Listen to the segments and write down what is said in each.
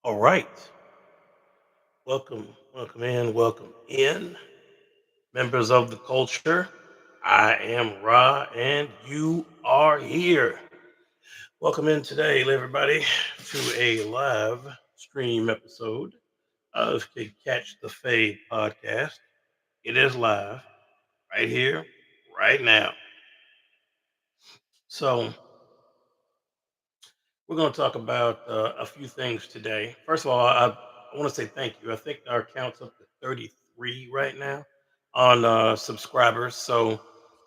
All right. Welcome in, members of the culture. I am Ra, and you are here. Welcome in today, everybody, to a live stream episode of the Catch the Fade podcast. It is live right here, right now. So, we're going to talk about a few things today. First of all, I want to say thank you. I think our count's up to 33 right now on subscribers. So,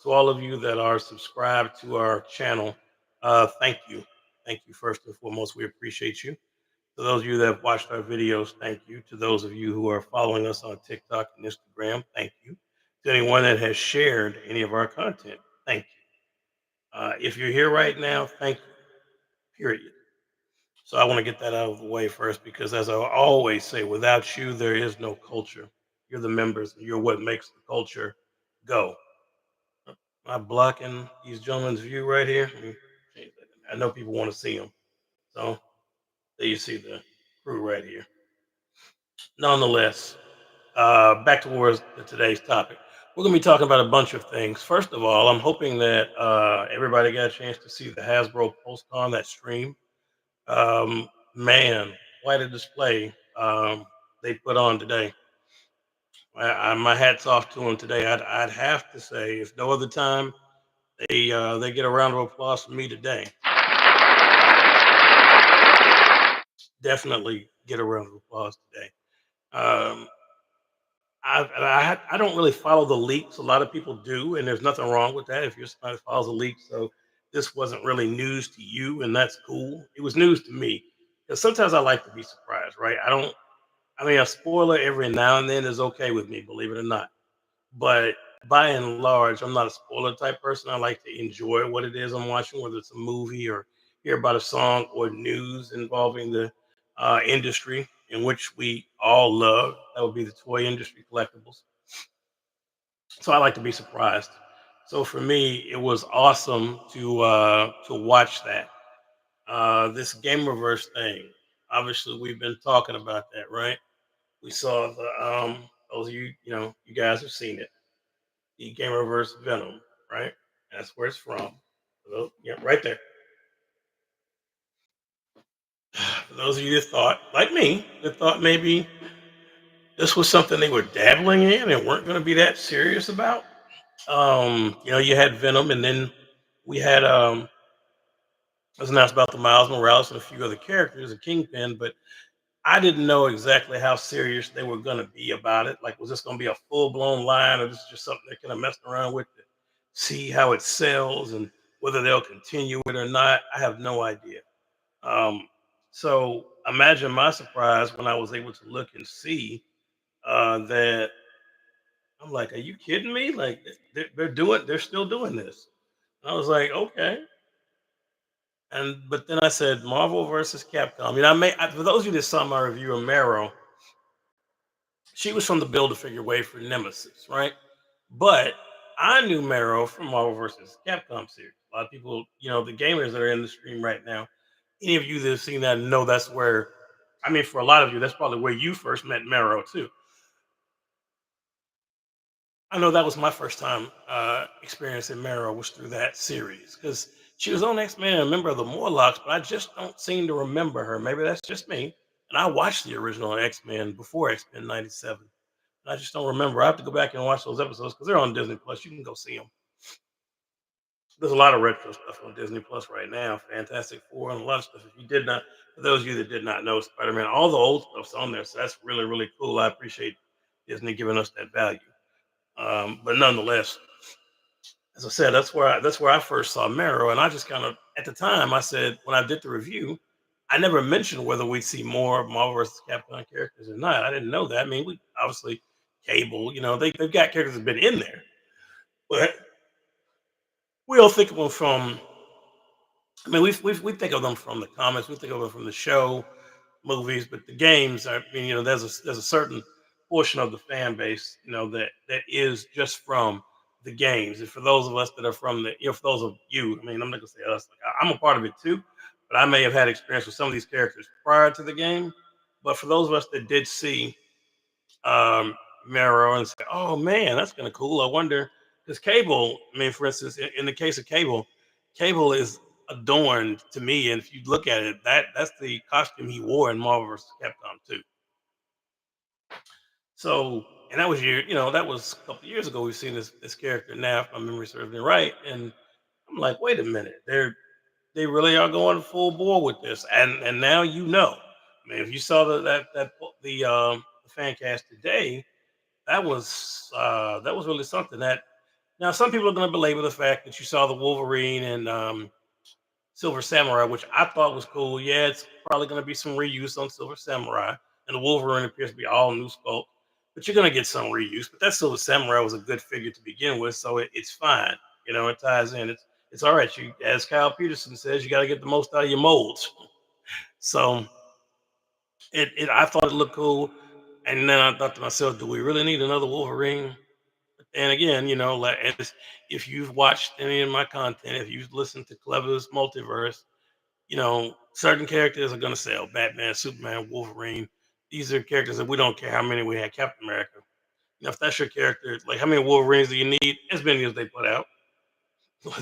to all of you that are subscribed to our channel, thank you. Thank you first and foremost. We appreciate you. To those of you that have watched our videos, thank you. To those of you who are following us on TikTok and Instagram, thank you. To anyone that has shared any of our content, thank you. If you're here right now, thank you. Period. So I want to get that out of the way first because, as I always say, without you, there is no culture. You're the members. You're what makes the culture go. Am I blocking these gentlemen's view right here? Let me change that. I know people want to see them. So there you see the crew right here. Nonetheless, back towards today's topic. We're going to be talking about a bunch of things. First of all, I'm hoping that everybody got a chance to see the Hasbro PostCon, that stream. Man, quite a display they put on today. My hat's off to them today. I'd have to say, if no other time, they get a round of applause from me today. Definitely get a round of applause today. Um, I don't really follow the leaks. A lot of people do, and there's nothing wrong with that if you're somebody that follows the leaks. So this wasn't really news to you, and that's cool. It was news to me because sometimes I like to be surprised, right? I mean, a spoiler every now and then is okay with me, believe it or not. But by and large, I'm not a spoiler type person. I like to enjoy what it is I'm watching, whether it's a movie or hear about a song or news involving the industry in which we all love. That would be the toy industry, collectibles. So I like to be surprised. So for me, it was awesome to watch that. This game reverse thing. Obviously, we've been talking about that, right? We saw the those of you, you guys have seen it. The Game Reverse Venom, right? That's where it's from. Yeah, right there. For those of you that thought, like me, that thought maybe this was something they were dabbling in and weren't going to be that serious about. You had Venom, and then we had it was announced about the Miles Morales and a few other characters, a Kingpin, but I didn't know exactly how serious they were going to be about it. Like, was this going to be a full blown line, or this is just something they're kind of messing around with to see how it sells and whether they'll continue it or not? I have no idea. Um, so imagine my surprise when I was able to look and see that I'm like, are you kidding me? Like, they're still doing this. And I was like, okay. But then I said Marvel versus Capcom. For those of you that saw my review of Marrow, she was from the Build a Figure wave for Nemesis, right? But I knew Marrow from Marvel vs. Capcom series. A lot of people, the gamers that are in the stream right now, any of you that have seen that know that's where, I mean, for a lot of you, that's probably where you first met Marrow too. I know that was my first time experiencing Marrow was through that series because she was on X Men and a member of the Morlocks, but I just don't seem to remember her. Maybe that's just me. And I watched the original X Men before X Men '97. I just don't remember. I have to go back and watch those episodes because they're on Disney Plus. You can go see them. There's a lot of retro stuff on Disney Plus right now. Fantastic Four and a lot of stuff. If you did not, for those of you that did not know, Spider Man, all the old stuff's on there. So that's really, really cool. I appreciate Disney giving us that value. But nonetheless, as I said, that's where I first saw Marrow, and I just kind of at the time I said when I did the review, I never mentioned whether we'd see more Marvel vs. Capcom characters or not. I didn't know that. I mean, we obviously Cable, they've got characters that have been in there, but we don't think of them from. I mean, we think of them from the comics, we think of them from the show, movies, but the games are. I mean, there's a certain portion of the fan base, that is just from the games. And for those of us that are from for those of you, I mean, I'm not gonna say us. Like, I'm a part of it too, but I may have had experience with some of these characters prior to the game. But for those of us that did see um, Marrow and say, "Oh man, that's kind of cool," I wonder because Cable. I mean, for instance, in the case of Cable, Cable is adorned to me, and if you look at it, that's the costume he wore in Marvel vs. Capcom 2. So, and that was that was a couple years ago. We've seen this character now, if my memory serves me right, and I'm like, wait a minute, they really are going full bore with this, and now I mean, if you saw the fan cast today, that was really something. That now some people are going to belabor the fact that you saw the Wolverine and Silver Samurai, which I thought was cool. Yeah, it's probably going to be some reuse on Silver Samurai, and the Wolverine appears to be all new sculpt. But you're going to get some reuse. But that Silver Samurai was a good figure to begin with, so it's fine. It ties in. It's all right. You, as Kyle Peterson says, you got to get the most out of your molds. So I thought it looked cool, and then I thought to myself, do we really need another Wolverine? And again, like if you've watched any of my content, if you've listened to Clever's Multiverse, certain characters are going to sell. Batman, Superman, Wolverine. These are characters that we don't care how many we had. Captain America. If that's your character, like how many Wolverines do you need? As many as they put out.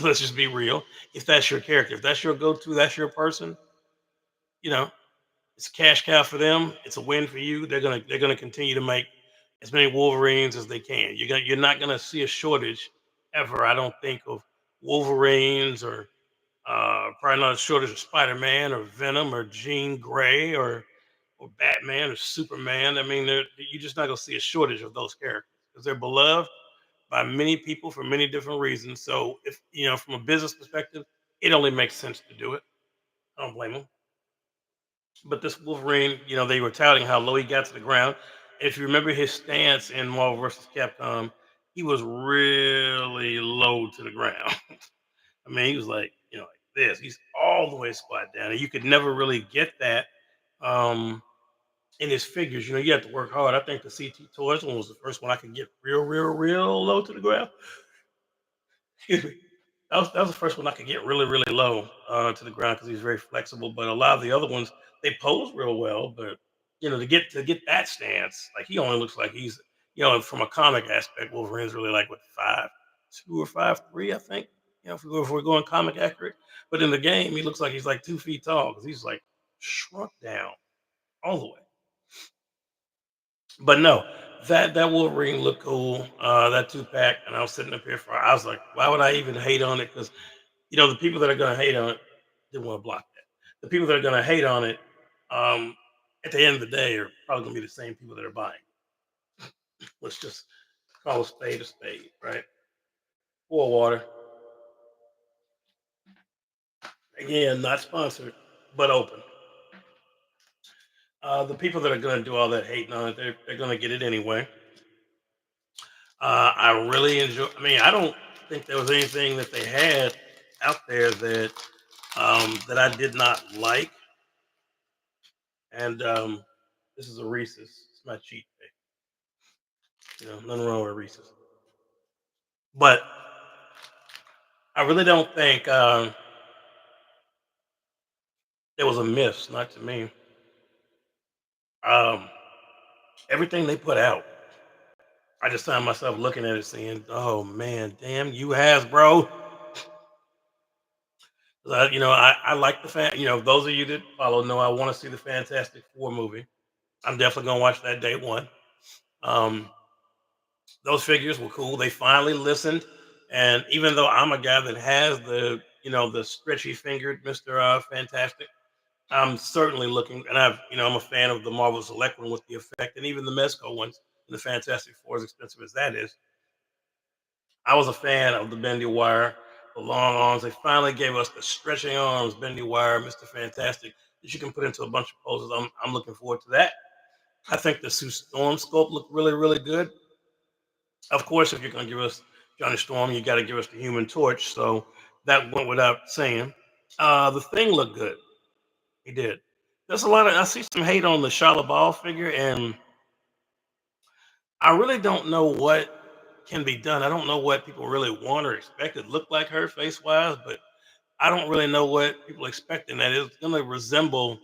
Let's just be real. If that's your character, if that's your go-to, that's your person. You know, it's a cash cow for them. It's a win for you. They're gonna continue to make as many Wolverines as they can. You're not gonna see a shortage ever. I don't think of Wolverines or probably not a shortage of Spider-Man or Venom or Jean Grey or Batman or Superman. I mean, you're just not gonna see a shortage of those characters because they're beloved by many people for many different reasons. So if from a business perspective, it only makes sense to do it. I don't blame them. But this Wolverine, they were touting how low he got to the ground. If you remember his stance in Marvel vs. Capcom, he was really low to the ground. I mean, he was like, like this. He's all the way squat down, and you could never really get that in his figures. You have to work hard. I think the CT Toys one was the first one I could get real, real, real low to the ground. Excuse me. That was the first one I could get really, really low to the ground because he's very flexible. But a lot of the other ones, they pose real well. But to get that stance, like he only looks like he's from a comic aspect, Wolverine's really like what 5'2" or 5'3", I think. If we're going comic accurate. But in the game, he looks like he's like 2 feet tall because he's like shrunk down all the way. But no, that Wolverine looked cool. That 2 pack, and I was sitting up here I was like, why would I even hate on it? Because the people that are going to hate on it didn't want to block that. The people that are going to hate on it, um, at the end of the day, are probably going to be the same people that are buying. Let's just call a spade, right? Pour water. Again, not sponsored, but open. The people that are going to do all that hating on it, they're going to get it anyway. I really enjoy. I mean, I don't think there was anything that they had out there that I did not like. And this is a Reese's. It's my cheat day. Nothing wrong with Reese's. But I really don't think there was a miss. Not to me. Um, everything they put out, I just found myself looking at it, saying, "Oh man, damn you, Hasbro." I like the fan. Those of you that follow know I want to see the Fantastic Four movie. I'm definitely gonna watch that day one. Um, those figures were cool. They finally listened, and even though I'm a guy that has the stretchy fingered Mister Fantastic, I'm certainly looking, and I'm a fan of the Marvel Select one with the effect, and even the Mezco ones. And the Fantastic Four, as expensive as that is, I was a fan of the bendy wire, the long arms. They finally gave us the stretching arms, bendy wire, Mister Fantastic that you can put into a bunch of poses. I'm looking forward to that. I think the Sue Storm sculpt looked really, really good. Of course, if you're going to give us Johnny Storm, you got to give us the Human Torch. So that went without saying. The Thing looked good. He did. There's a lot of I see some hate on the Shala Ball figure, and I really don't know what can be done. I don't know what people really want or expect it look like her face wise, but I don't really know what people expect in that. It's going to resemble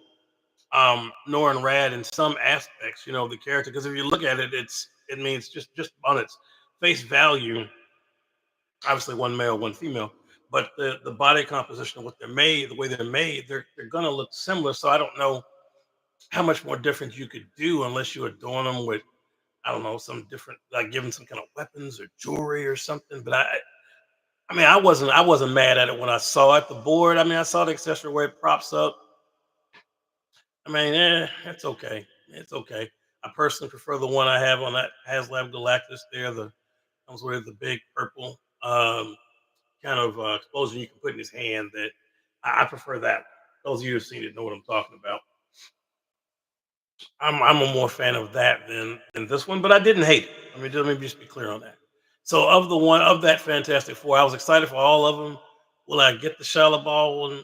nor in rad in some aspects, you know, of the character. Because if you look at it, it means just on its face value, obviously one male, one female, but the body composition of what they're made, the way they're made, they're gonna look similar. So I don't know how much more different you could do unless you adorn them with, I don't know, some different, like give them some kind of weapons or jewelry or something. But I mean, I wasn't mad at it when I saw it. The board, I mean, I saw the accessory where it props up. I mean, it's okay. It's okay. I personally prefer the one I have on that HasLab Galactus there. The comes with the big purple kind of explosion you can put in his hand. That I prefer that. Those of you who've seen it know what I'm talking about. I'm a more fan of that than this one, but I didn't hate it. I mean, let me just be clear on that. So of that Fantastic Four, I was excited for all of them. Will I get the Shia Ball one?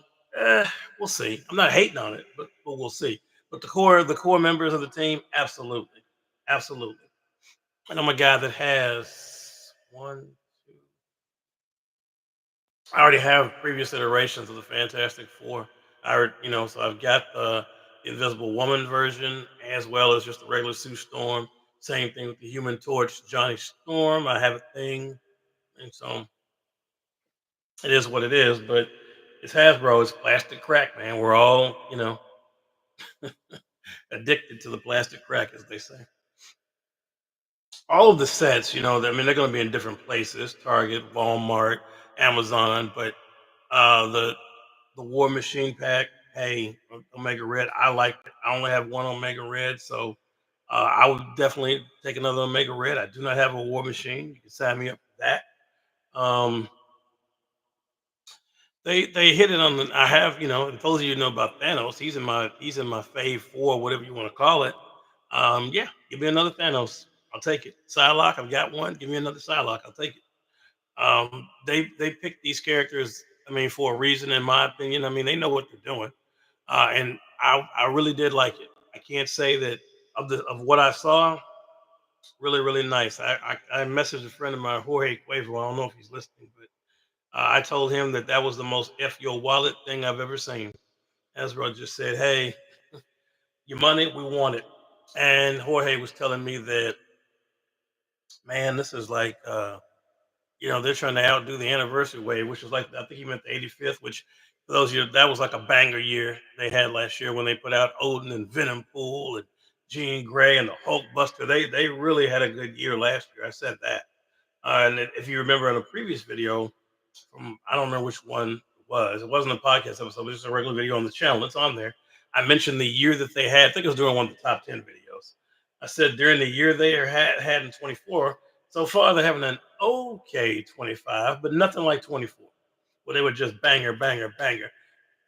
We'll see. I'm not hating on it, but we'll see. But the core members of the team, absolutely, absolutely. And I'm a guy that has one, two. I already have previous iterations of the Fantastic Four. So I've got the Invisible Woman version as well as just the regular Sue Storm. Same thing with the Human Torch, Johnny Storm. I have a thing, and so it is what it is. But it's Hasbro. It's plastic crack, man. We're all, addicted to the plastic crack, as they say. All of the sets, I mean, they're going to be in different places: Target, Walmart, Amazon. But the War Machine pack, hey, Omega Red, I like it. I only have one Omega Red, so I would definitely take another Omega Red. I do not have a War Machine. You can sign me up for that. Um, they hit it on the. I have, and those of you who know about Thanos, he's in my fave four, whatever you want to call it. Yeah, give me another Thanos. I'll take it. Psylocke, I've got one. Give me another Psylocke. I'll take it. They picked these characters, I mean, for a reason, in my opinion. I mean, they know what they're doing. And I really did like it. I can't say that of what I saw, really really nice. I messaged a friend of mine, Jorge Cuevo. I don't know if he's listening, but I told him that was the most f your wallet thing I've ever seen. Ezra just said, "Hey, your money, we want it." And Jorge was telling me that, man, this is like they're trying to outdo the anniversary wave, which was like, I think he meant the 85th, which for those years that was like a banger year they had last year when they put out Odin and Venom Pool and Jean Grey and the Hulk Buster. They really had a good year last year. I said that. And if you remember in a previous video from, I don't remember which one it was. It wasn't a podcast episode, it was just a regular video on the channel. It's on there. I mentioned the year that they had. I think it was during one of the top 10 videos. I said during the year they had in 24, so far they're having an okay 25, but nothing like 24, where they were just banger, banger, banger.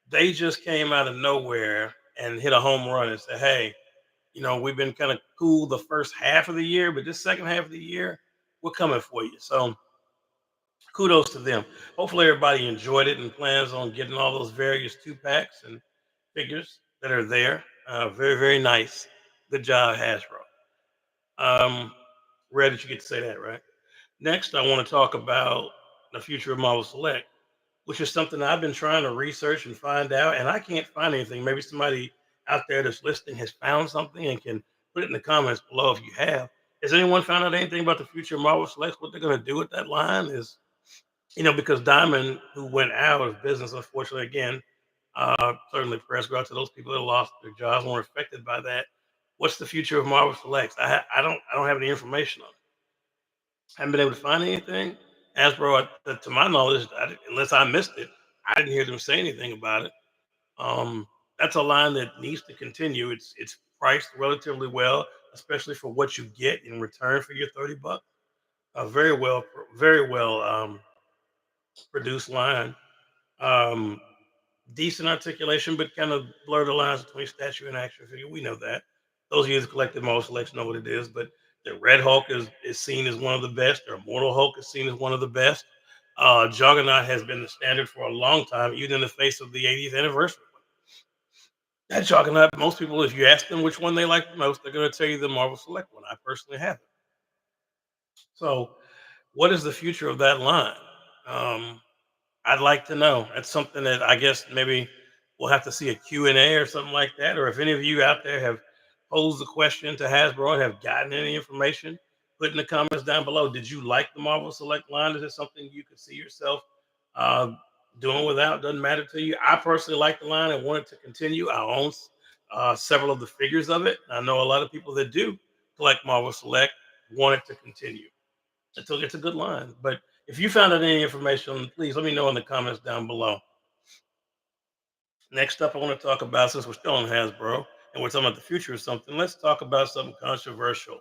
They just came out of nowhere and hit a home run and said, hey, we've been kind of cool the first half of the year, but this second half of the year, we're coming for you. So kudos to them. Hopefully everybody enjoyed it and plans on getting all those various two packs and figures that are there. Very, very nice. Good job, Hasbro. Um, Rare that you get to say that, right? Next, I want to talk about the future of Marvel Select, which is something I've been trying to research and find out, and I can't find anything. Maybe somebody out there that's listening has found something and can put it in the comments below if you have. Has anyone found out anything about the future of Marvel Select? What they're going to do with that line is, because Diamond, who went out of business, unfortunately, again, certainly prayers go out to those people that lost their jobs and were affected by that. What's the future of Marvel Selects? I don't have any information on it. I haven't been able to find anything. Hasbro, to my knowledge, unless I missed it, I didn't hear them say anything about it. Um, that's a line that needs to continue. It's priced relatively well, especially for what you get in return for your $30. A very well produced line. Um, Decent articulation, but kind of blur the lines between statue and action figure. We know that. Those of you who collected Marvel Selects know what it is. But the Red Hulk is seen as one of the best. Or Immortal Hulk is seen as one of the best. Juggernaut has been the standard for a long time, even in the face of the 80th anniversary. That Juggernaut, most people, if you ask them which one they like the most, they're going to tell you the Marvel Select one. I personally have it. So, what is the future of that line? Um, I'd like to know. That's something that I guess maybe we'll have to see a Q&A or something like that. Or if any of you out there have posed a question to Hasbro and have gotten any information, put in the comments down below. Did you like the Marvel Select line? Is it something you could see yourself uh, doing without? Doesn't matter to you. I personally like the line and want it to continue. I own several of the figures of it. I know a lot of people that do collect Marvel Select want it to continue. It's a good line. But if you found out any information, please let me know in the comments down below. Next up, I want to talk about, since we're still on Hasbro and we're talking about the future of something, let's talk about something controversial.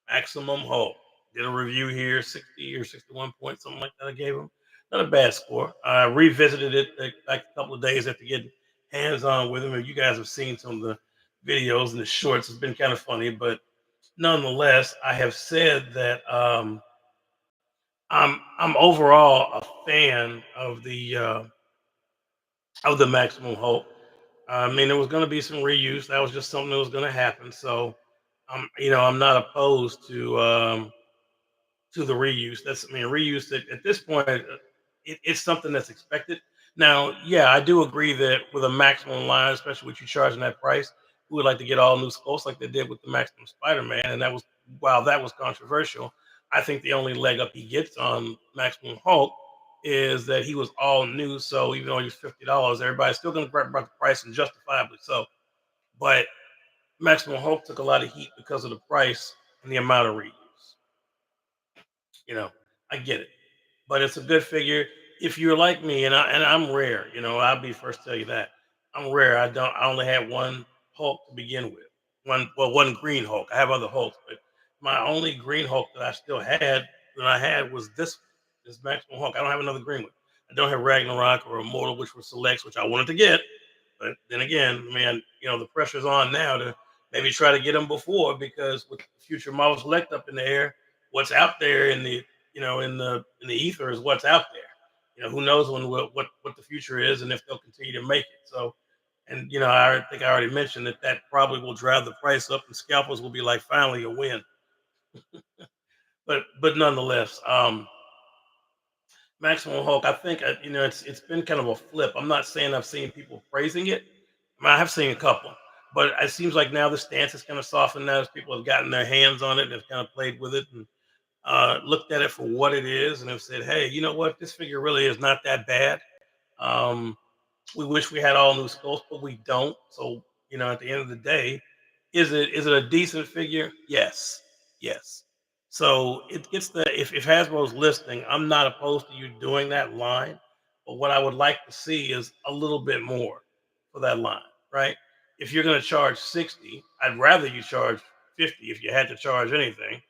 Maximum Hulk. Did a review here, 60 or 61 points, something like that. I gave him. Not a bad score. I revisited it like a couple of days after getting hands on with him. And you guys have seen some of the videos and the shorts. It's been kind of funny, but nonetheless, I have said that I'm overall a fan of the Maximum Hulk. I mean, there was going to be some reuse. That was just something that was going to happen. So, I'm not opposed to the reuse. Reuse at this point, it's something that's expected. Now, yeah, I do agree that with a maximum line, especially with you charging that price, we would like to get all new sculpts like they did with the Maximum Spider-Man, and that was while that was controversial. I think the only leg up he gets on Maximum Hulk is that he was all new. So even though he was $50, everybody's still going to grab about the price and justifiably so. But Maximum Hulk took a lot of heat because of the price and the amount of reuse. You know, I get it, but it's a good figure. If you're like me, and I'm rare, I'll be first to tell you that I'm rare. I only had one Hulk to begin with. One green Hulk. I have other Hulks, but my only green Hulk that I had was this Maximum Hulk. I don't have another green one. I don't have Ragnarok or Immortal, which were selects, which I wanted to get. But then again, man, the pressure's on now to maybe try to get them before, because with future Marvel Select up in the air, what's out there in the ether is what's out there. Who knows what the future is and if they'll continue to make it. So, and I think I already mentioned that probably will drive the price up, and scalpers will be like, finally a win. But nonetheless, Maximum Hulk, I think it's been kind of a flip. I'm not saying I've seen people praising it. I have seen a couple, but it seems like now the stance is kind of softened now as people have gotten their hands on it and have kind of played with it and looked at it for what it is and have said, hey, you know what, this figure really is not that bad. Um, we wish we had all new skulls, but we don't. So, at the end of the day, is it a decent figure? Yes. Yes. So it gets if Hasbro's listening, I'm not opposed to you doing that line. But what I would like to see is a little bit more for that line, right? If you're gonna charge 60, I'd rather you charge 50 if you had to charge anything.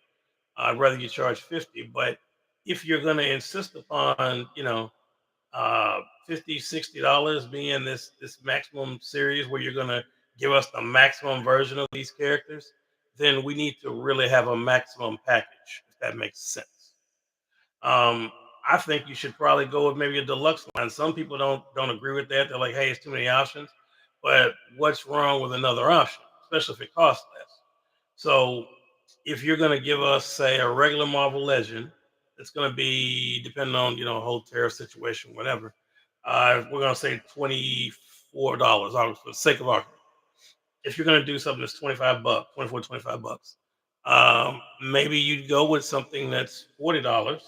I'd rather you charge 50. But if you're gonna insist upon, 50 $60 being this maximum series where you're going to give us the maximum version of these characters, then we need to really have a maximum package, if that makes sense. um I think you should probably go with maybe a deluxe line. Some people don't agree with that. They're like, hey, it's too many options. But what's wrong with another option, especially if it costs less? So if you're going to give us, say, a regular Marvel Legend, it's going to be, depending on a whole tariff situation, whatever. We're going to say $24 for the sake of argument. If you're going to do something that's 25 bucks, 24, 25 bucks, maybe you'd go with something that's $40,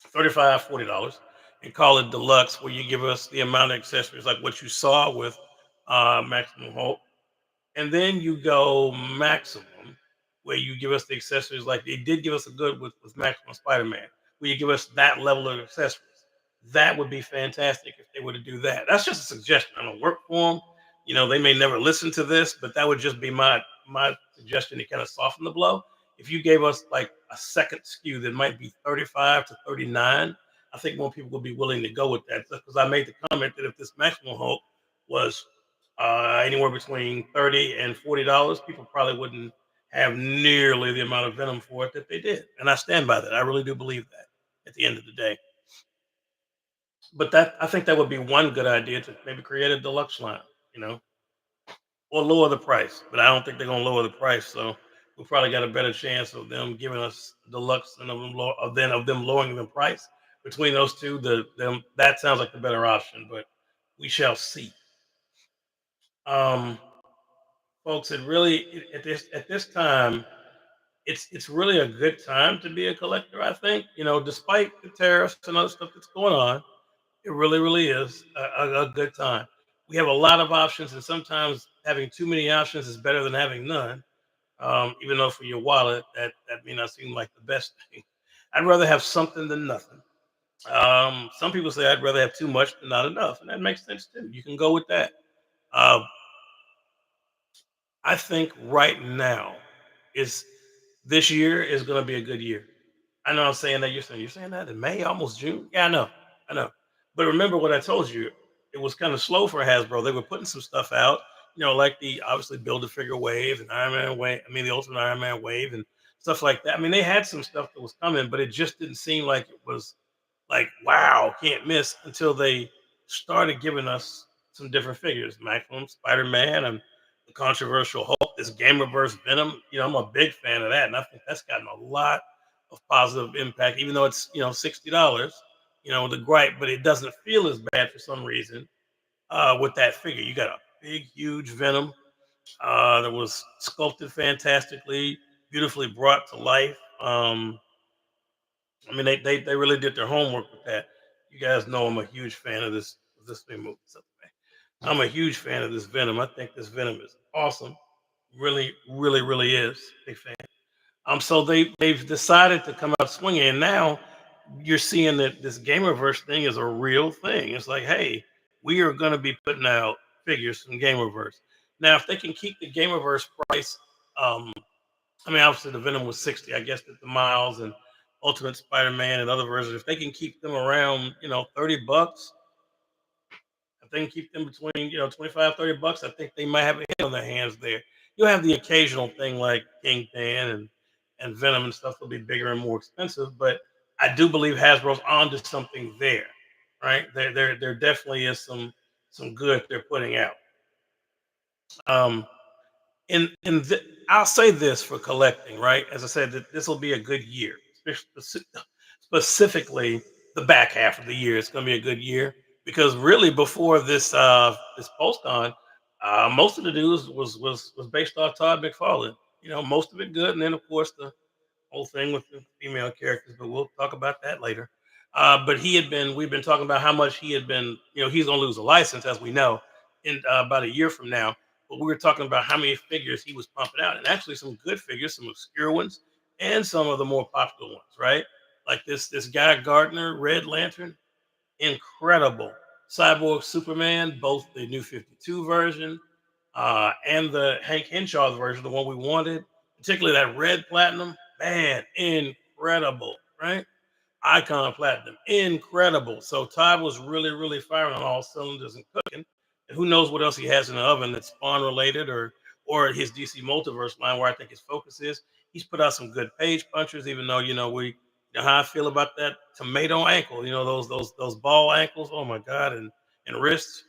35, $40, and call it deluxe, where you give us the amount of accessories like what you saw with Maximum Hulk, and then you go maximum, where you give us the accessories like they did give us a good with Maximum Spider-Man, where you give us that level of accessories. That would be fantastic if they were to do that. That's just a suggestion. I don't work for them. They may never listen to this, but that would just be my suggestion to kind of soften the blow. If you gave us like a second SKU that might be 35 to 39, I think more people would be willing to go with that. Because I made the comment that if this Maximum Hulk was anywhere between $30 and $40, people probably wouldn't have nearly the amount of venom for it that they did. And I stand by that. I really do believe that at the end of the day. But I think that would be one good idea, to maybe create a deluxe line, you know, or lower the price. But I don't think they're gonna lower the price, so we probably got a better chance of them giving us deluxe than of them lowering the price. Between those two, that sounds like the better option. But We shall see. Um, Folks, at this time, it's really a good time to be a collector. I think, despite the tariffs and other stuff that's going on, it really is a good time. We have a lot of options, and sometimes having too many options is better than having none. Even though for your wallet, that may not seem like the best thing. I'd rather have something than nothing. Some people say I'd rather have too much than not enough, and that makes sense too. You can go with that. Uh, I think right now is this year is going to be a good year. I know I'm saying that you're saying that in May, almost June. Yeah, I know. But remember what I told you. It was kind of slow for Hasbro. They were putting some stuff out, like the obviously Build a Figure Wave and Iron Man Wave. I mean, the Ultimate Iron Man Wave and stuff like that. I mean, they had some stuff that was coming, but it just didn't seem like it was like wow, can't miss until they started giving us some different figures. Maximum Spider-Man and the controversial Hulk, this Gamerverse Venom. I'm a big fan of that, and I think that's gotten a lot of positive impact, even though it's $60. The gripe, but it doesn't feel as bad for some reason with that figure. You got a big, huge Venom that was sculpted fantastically, beautifully brought to life. I mean, they really did their homework with that. You guys know I'm a huge fan of this thing movie. So, I'm a huge fan of this Venom. I think this Venom is awesome. Really, really, really is. Big fan. So they've decided to come out swinging, and now you're seeing that this Gamerverse thing is a real thing. It's like, hey, we are going to be putting out figures from Gamerverse. Now, if they can keep the Gamerverse price, um, I mean, obviously the Venom was 60. I guess that the Miles and Ultimate Spider-Man and other versions, if they can keep them around, $30, if they can keep them between, 25, $30, I think they might have a hit on their hands there. You'll have the occasional thing like Kingpin and Venom and stuff will be bigger and more expensive, but I do believe Hasbro's onto something there, right? There definitely is some good they're putting out. Um, I'll say this for collecting, right? As I said, that this will be a good year. Specifically, the back half of the year, it's going to be a good year because really before this postcon, most of the news was based off Todd McFarlane. Most of it good, and then of course the whole thing with the female characters, but we'll talk about that later. But we've been talking about how much he had been, he's going to lose a license, as we know, in about a year from now. But we were talking about how many figures he was pumping out, and actually some good figures, some obscure ones, and some of the more popular ones, right? Like this guy Gardner, Red Lantern, incredible. Cyborg Superman, both the New 52 version and the Hank Henshaw version, the one we wanted, particularly that red platinum, man, incredible, right? Icon Platinum, incredible. So Todd was really firing on all cylinders and cooking. And who knows what else he has in the oven that's Spawn related or his DC Multiverse line, where I think his focus is. He's put out some good page punchers, even though how I feel about that tomato ankle. Those ball ankles. Oh my god, and wrists.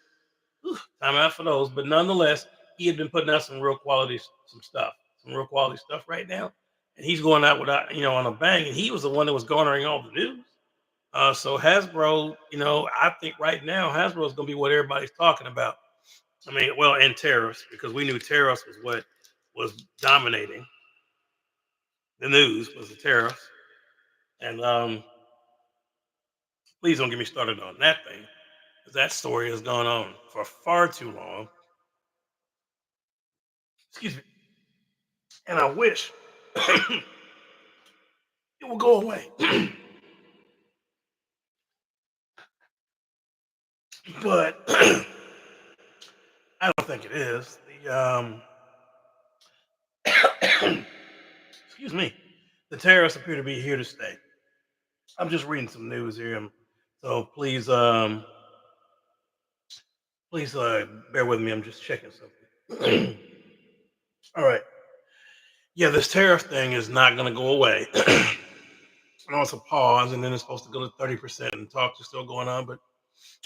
Whew, time out for those. But nonetheless, he had been putting out some real quality stuff right now, and he's going out without on a bang. And he was the one that was garnering all the news. So Hasbro, I think right now Hasbro is going to be what everybody's talking about. I mean, well, and tariffs, because we knew tariffs was what was dominating the news was the tariffs. And please don't get me started on that thing, because that story has gone on for far too long. Excuse me. And I wish it will go away. But I don't think it is. Excuse me. The tariffs appear to be here to stay. I'm just reading some news here, so please bear with me. I'm just checking something. All right. Yeah, this tariff thing is not going to go away. I know it's a pause, and then it's supposed to go to 30%, and talks are still going on, but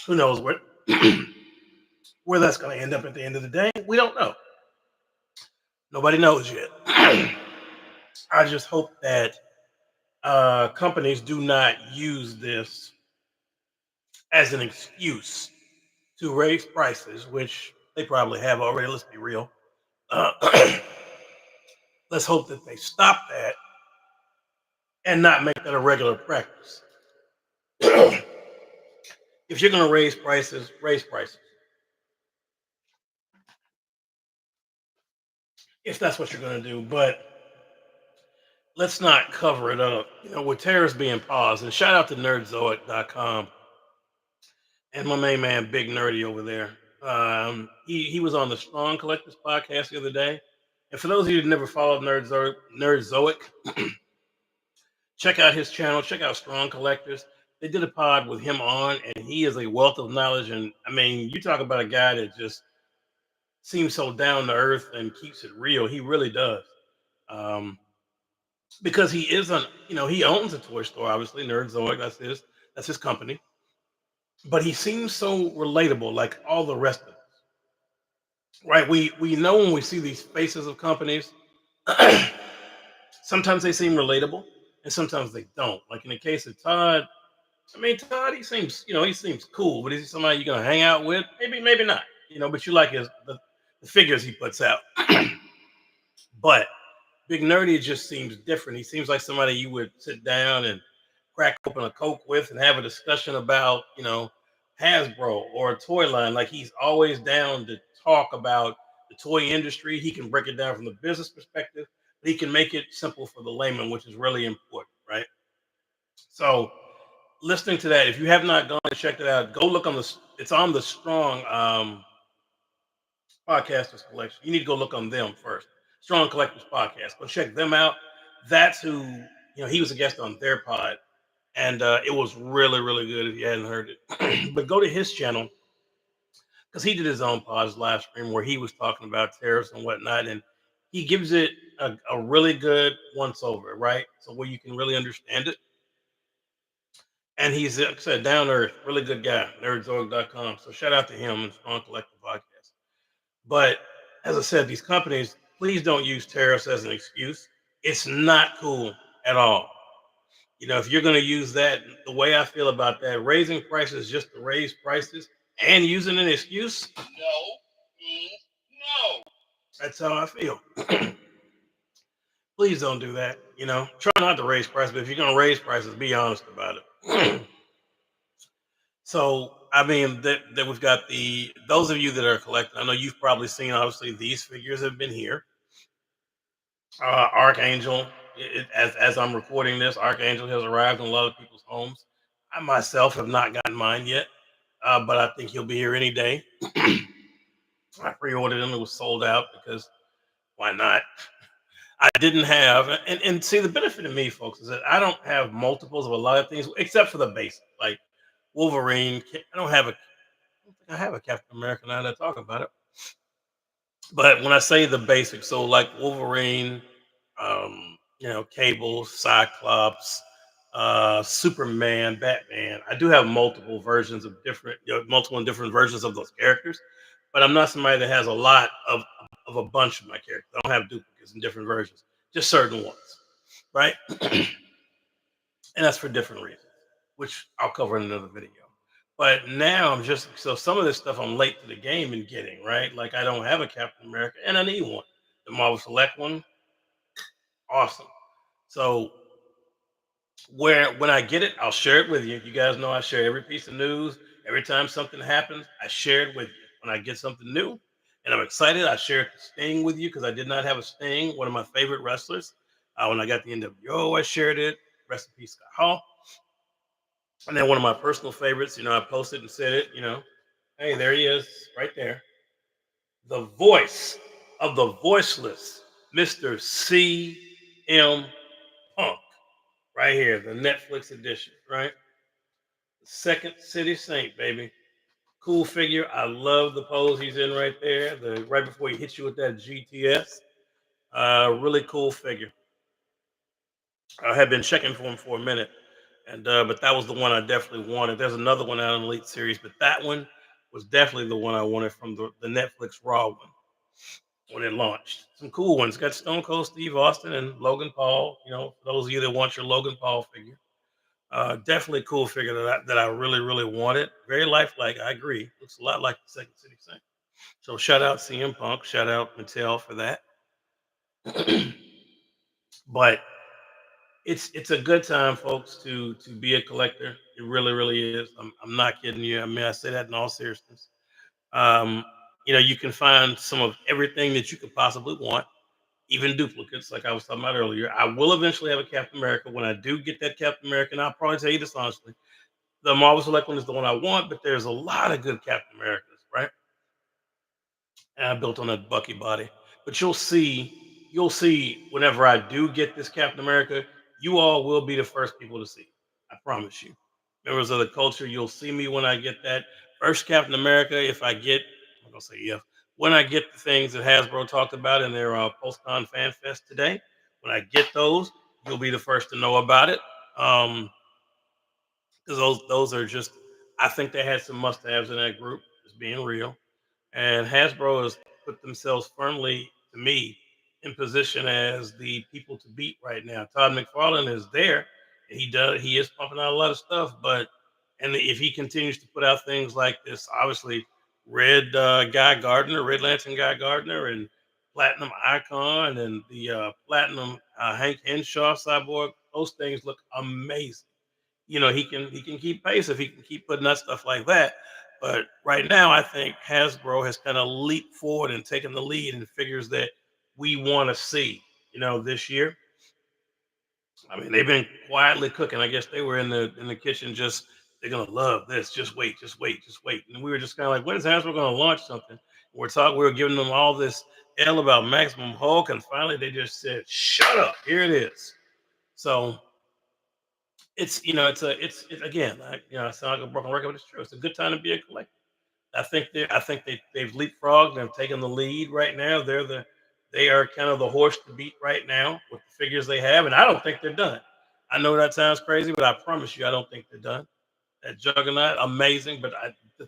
who knows where that's going to end up at the end of the day? We don't know. Nobody knows yet. I just hope that companies do not use this as an excuse to raise prices, which they probably have already. Let's be real. Uh, let's hope that they stop that and not make that a regular practice. If you're going to raise prices, raise prices. If that's what you're going to do, but let's not cover it up. With tariffs being paused, and shout out to nerdzoic.com and my main man, Big Nerdy over there. He was on the Strong Collectors podcast the other day. And for those of you who never followed Nerdzoic, check out his channel. Check out Strong Collectors. They did a pod with him on, and he is a wealth of knowledge. And I mean, you talk about a guy that just seems so down to earth and keeps it real. He really does. Um, because he is he owns a toy store, obviously, Nerdzoic. That's his company. But he seems so relatable, like all the rest of us. Right? We know when we see these faces of companies, sometimes they seem relatable, and sometimes they don't. Like in the case of Todd, I mean, Todd, he seems cool, but is he somebody you're gonna hang out with? Maybe, maybe not. But you like the figures he puts out. But Big Nerdy just seems different. He seems like somebody you would sit down and crack open a Coke with and have a discussion about, Hasbro or a toy line. Like he's always down to talk about the toy industry. He can break it down from the business perspective, but he can make it simple for the layman, which is really important, right? So listening to that, if you have not gone and checked it out, go look it's on the Strong Podcasters Collection. You need to go look on them first. Strong Collectors Podcast. Go check them out. That's who, he was a guest on their pod. And it was really, really good if you hadn't heard it. But go to his channel because he did his own pod, his live stream, where he was talking about tariffs and whatnot. And he gives it a really good once over, right? So where you can really understand it. And he's, like I said, down to earth, really good guy, nerdzoic.com. So shout out to him and Strong Collective Podcast. But as I said, these companies, please don't use tariffs as an excuse. It's not cool at all. If you're going to use that, the way I feel about that, raising prices just to raise prices and using an excuse, no means no. That's how I feel. Please don't do that. Try not to raise prices, but if you're going to raise prices, be honest about it. So, I mean, that we've got those of you that are collecting, I know you've probably seen, obviously, these figures have been here. Archangel, as I'm recording this, Archangel has arrived in a lot of people's homes. I myself have not gotten mine yet, but I think he'll be here any day. I pre-ordered him; it was sold out because why not? I didn't have, and see the benefit of me, folks, is that I don't have multiples of a lot of things except for the basic, like Wolverine. I don't think I have a Captain America now that I talk about it. But when I say the basics, so like Wolverine, Cable, Cyclops, Superman, Batman. I do have multiple versions of multiple and different versions of those characters, but I'm not somebody that has a lot of a bunch of my characters. I don't have duplicates in different versions, just certain ones, right? And that's for different reasons, which I'll cover in another video. But now so some of this stuff I'm late to the game in getting, right? Like I don't have a Captain America and I need one. The Marvel Select one, awesome. So when I get it, I'll share it with you. You guys know I share every piece of news. Every time something happens, I share it with you. When I get something new and I'm excited, I share the Sting with you because I did not have a Sting, one of my favorite wrestlers. When I got the NWO, I shared it. Rest in peace, Scott Hall. And then one of my personal favorites, I posted and said it, hey, there he is, right there. The voice of the voiceless, Mr. CM Punk, right here, the Netflix edition, right? Second City Saint, baby. Cool figure. I love the pose he's in right there. Right before he hits you with that GTS. Really cool figure. I had been checking for him for a minute, and but that was the one I definitely wanted. There's another one out in the Elite Series, but that one was definitely the one I wanted from the Netflix Raw one when it launched. Some cool ones. Got Stone Cold Steve Austin and Logan Paul. For those of you that want your Logan Paul figure. Definitely cool figure that I really really wanted. Very lifelike. I agree. Looks a lot like the Second City Saint. So shout out CM Punk. Shout out Mattel for that. But it's a good time, folks, to be a collector. It really really is. I'm not kidding you. I mean, I say that in all seriousness. Um, you can find some of everything that you could possibly want, even duplicates, like I was talking about earlier. I will eventually have a Captain America. When I do get that Captain America, and I'll probably tell you this honestly, the Marvel Select one is the one I want, but there's a lot of good Captain Americas, right? And I built on that Bucky body. But you'll see whenever I do get this Captain America, you all will be the first people to see. I promise you. Members of the culture, you'll see me when I get that first Captain America. If I get, I'm gonna say if, when I get the things that Hasbro talked about in their PostCon Fan Fest today, when I get those, you'll be the first to know about it. Because those are just, I think they had some must-haves in that group. Just being real. And Hasbro has put themselves firmly, to me, in position as the people to beat right now. Todd McFarlane is there. And he is pumping out a lot of stuff, but and if he continues to put out things like this, obviously Red Lantern Guy Gardner, and Platinum Icon, and the Platinum Hank Henshaw Cyborg, those things look amazing. He can keep pace if he can keep putting out stuff like that. But right now, I think Hasbro has kind of leaped forward and taken the lead in figures that we want to see. This year. I mean, they've been quietly cooking. I guess they were in the kitchen just they're gonna love this. Just wait, just wait, just wait. And we were just kind of like, when is Hasbro gonna launch something? We were giving them all this L about Maximum Hulk, and finally they just said, "Shut up! Here it is." So it's again, I sound like a broken record, but it's true. It's a good time to be a collector. I think they've leapfrogged and have taken the lead right now. They are kind of the horse to beat right now with the figures they have, and I don't think they're done. I know that sounds crazy, but I promise you, I don't think they're done. That Juggernaut, amazing, but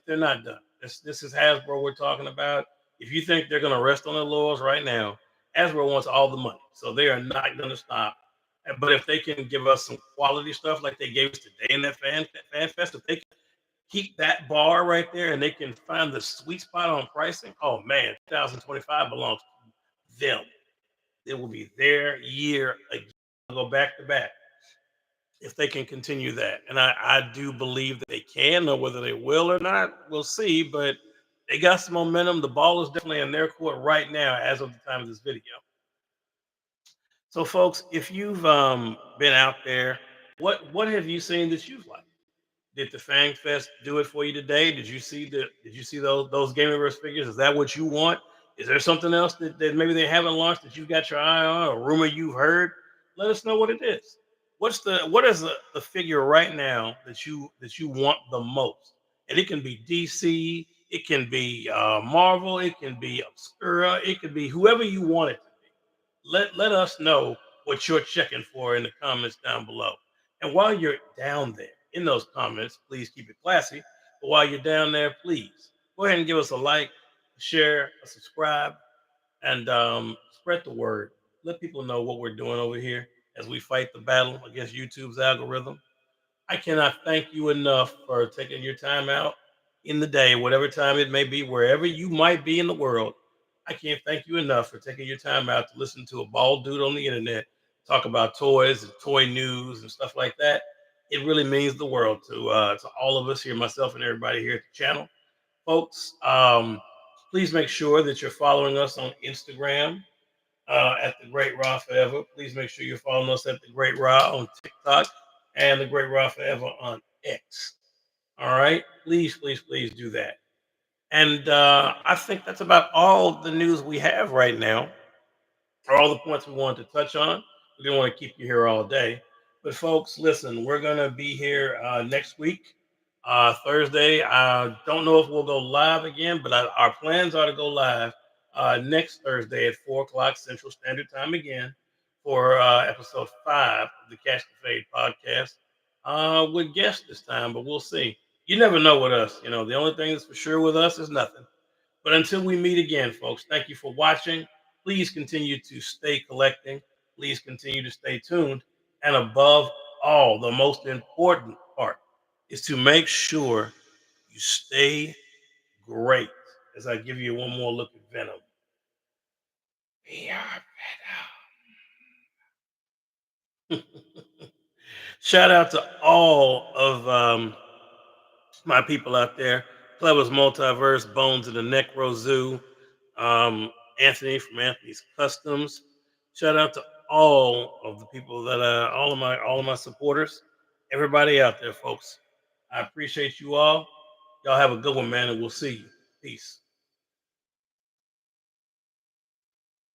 they're not done. This is Hasbro we're talking about. If you think they're going to rest on their laurels right now, Hasbro wants all the money, so they are not going to stop. But if they can give us some quality stuff like they gave us today in that fan fest, if they can keep that bar right there and they can find the sweet spot on pricing, oh man, 2025 belongs to them. It will be their year again. Go back to back if they can continue that. And I do believe that they can. Know whether they will or not, we'll see. But they got some momentum. The ball is definitely in their court right now as of the time of this video. So, folks, if you've been out there, what have you seen that you've liked? Did the Fang Fest do it for you today? Did you see those Gamerverse figures? Is that what you want? Is there something else that maybe they haven't launched that you've got your eye on, a rumor you've heard? Let us know what it is. What is the figure right now that you want the most? And it can be DC, it can be Marvel, it can be Obscura, it could be whoever you want it to be. Let us know what you're checking for in the comments down below. And while you're down there in those comments, please keep it classy. But while you're down there, please go ahead and give us a like, a share, a subscribe, and spread the word. Let people know what we're doing over here as we fight the battle against YouTube's algorithm. I cannot thank you enough for taking your time out in the day, whatever time it may be, wherever you might be in the world. I can't thank you enough for taking your time out to listen to a bald dude on the internet talk about toys and toy news and stuff like that. It really means the world to all of us here, myself and everybody here at the channel, folks. Please make sure that you're following us on Instagram at the Great Raw Forever. Please make sure you're following us at the Great Raw on TikTok and the Great Raw Forever on X. All right, please, please, please do that. And I think that's about all the news we have right now, or all the points we wanted to touch on. We didn't want to keep you here all day. But folks, listen, we're gonna be here next week, Thursday. I don't know if we'll go live again, but our plans are to go live next Thursday at 4 o'clock Central Standard Time again for episode 5 of the Catch the Fade podcast with guests this time. But we'll see. You never know with us. The only thing that's for sure with us is nothing. But until we meet again, folks, thank you for watching. Please continue to stay collecting. Please continue to stay tuned. And above all, the most important part is to make sure you stay great. As I give you one more look at Venom. We are Venom. Shout out to all of my people out there. Clever's Multiverse, Bones of the Necro Zoo, Anthony from Anthony's Customs. Shout out to all of the people that all of my supporters, everybody out there, folks. I appreciate you all. Y'all have a good one, man, and we'll see you. Peace.